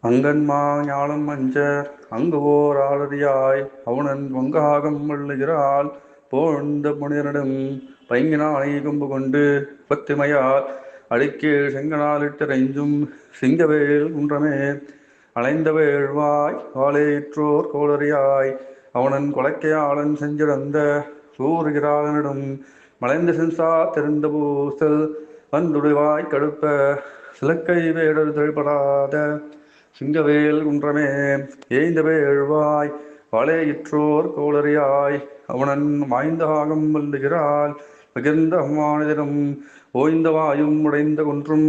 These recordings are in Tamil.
அங்கன்மா ஞாலம் அஞ்ச அங்கு ஓர் ஆளறியாய் அவனன் பொங்காகம் வள்ளுகிறாள் போழ்ந்த புனிதனிடம் பைங்கினானை கொம்பு கொண்டு பத்திமையால் அடிக்கீழ் செங்கனாலிட்டரைஞ்சும் சிங்கவேல் குன்றமே அலைந்த வேழ்வாய் வாழையிற்றோர் கோளறியாய் அவனன் கொலைக்கையாளன் செஞ்சிறந்த கூறுகிறாளனிடம் மலைந்த சென்சா தெரிந்த பூசல் வந்துடுவாய் கடுப்ப சிலக்கை வேடர் திகழ்படாத சிங்கவேல் குன்றமே ஏய்ந்த வேழ்வாய் வாழையிற்றோர் கோளறியாய் அவனன் மாய்ந்தாகம் வல்லுகிறாள் பகிர்ந்த அம்மானிதனும் ஓய்ந்த வாயும் உடைந்த குன்றும்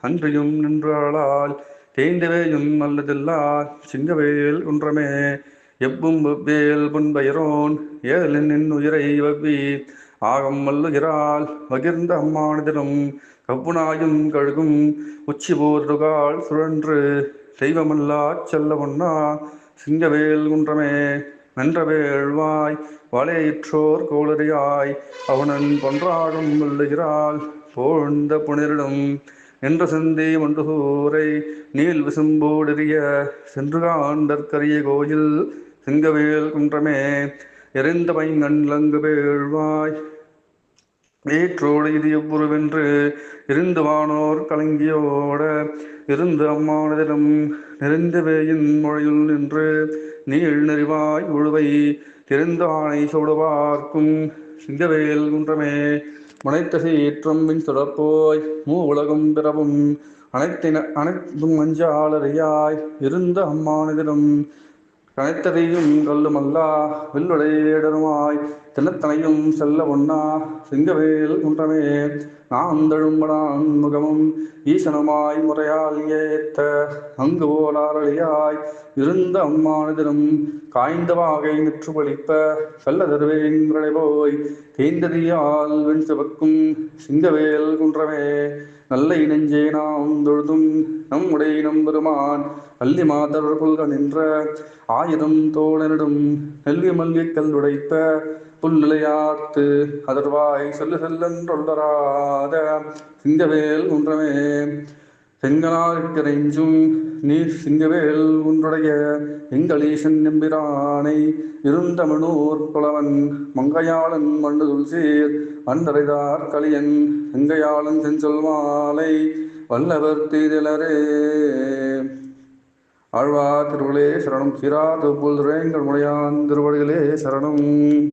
அன்றியும் நின்றாளால் தேய்ந்தவேயும் நல்லதில்லா சிங்கவேல் குன்றமே எப்பும் வெவ்வேல் புன்பயரோன் ஏதலின் உயிரை வவ்வி ஆகம் வல்லுகிறாள் பகிர்ந்த அம்மானிதனும் கவ்வுனாயும் கழுகும் உச்சி போர்டுகால் சுழன்று தெய்வமல்லா செல்ல பொன்னா சிங்கவேல் குன்றமே வென்ற வேழ்வாய் வாழையிற்றோர் கோளறியாய் அவனன் பொன்றாடும் வல்லுகிறாள் போழ்ந்த புனிரிடம் என்ற சிந்தி மண்டுசூரை நீல் விசும்போடெறிய சென்று காண்டற்கரிய கோயில் சிங்கவேல் குன்றமே எரிந்த பைங்கண் லங்கு வேழ்வாய் ஏற்றோடு இது எவ்வுருவென்று இருந்து வானோர் கலங்கியோட இருந்து அம்மானதிடம் நெறிந்த வேயின் மொழியுள் நின்று நீள் நெறிவாய் உழுவை தெரிந்த ஆணை சோடுவார்க்கும் சிங்கவேல் குன்றமே முனைத்த சீற்றம் பின் சுடப்போய் மூ உலகம் பிறவும் அனைத்தும் அஞ்சாளறியாய் இருந்த அம்மானதிடம் கனைத்தறியும் கல்லுமல்லா வெல்லுடை வேடருமாய் தினத்தனையும் செல்ல ஒன்னா சிங்கவேல் குன்றமே நான் தழும்படான் முகமும் ஈசனுமாய் முறையால் ஏத்த அங்கு ஓலாரளியாய் இருந்த அம்மானதிலும் காய்ந்த வாகை நிற்று பழிப்ப செல்ல தருவேங்களை போய் தேய்ந்ததியால் வெண் சிவக்கும் சிங்கவேல் குன்றமே நல்ல இணைஞ்சே நாம் தொழுதும் நம்முடைய நம்பெருமான் அல்லி மாதர் புல்க நின்ற ஆயிரம் தோழனிடும் நெல்வி மல்கி கல்லுடைப்ப புல்நிலையார்த்து அதர்வாய் செல்லு செல்லன்றொல்லராத சிங்கவேல் குன்றமே செங்கனார்க்கிறைஞ்சும் நீர் சிங்கவேல் குன்றுடைய எங்களீசன் எம்பிரானை இருந்தமனூர் புலவன் மங்கையாளன் மண்டுதுள் சீர் அன்றரைதார் கலியன் செங்கையாளன் செஞ்சொல் மாலை வல்லவர் தீதிலரே. ஆழ்வார் திருவளே சரணம். சீரா தொப்புள் துறைங்கள் முடையான் திருவடிகளே சரணம்.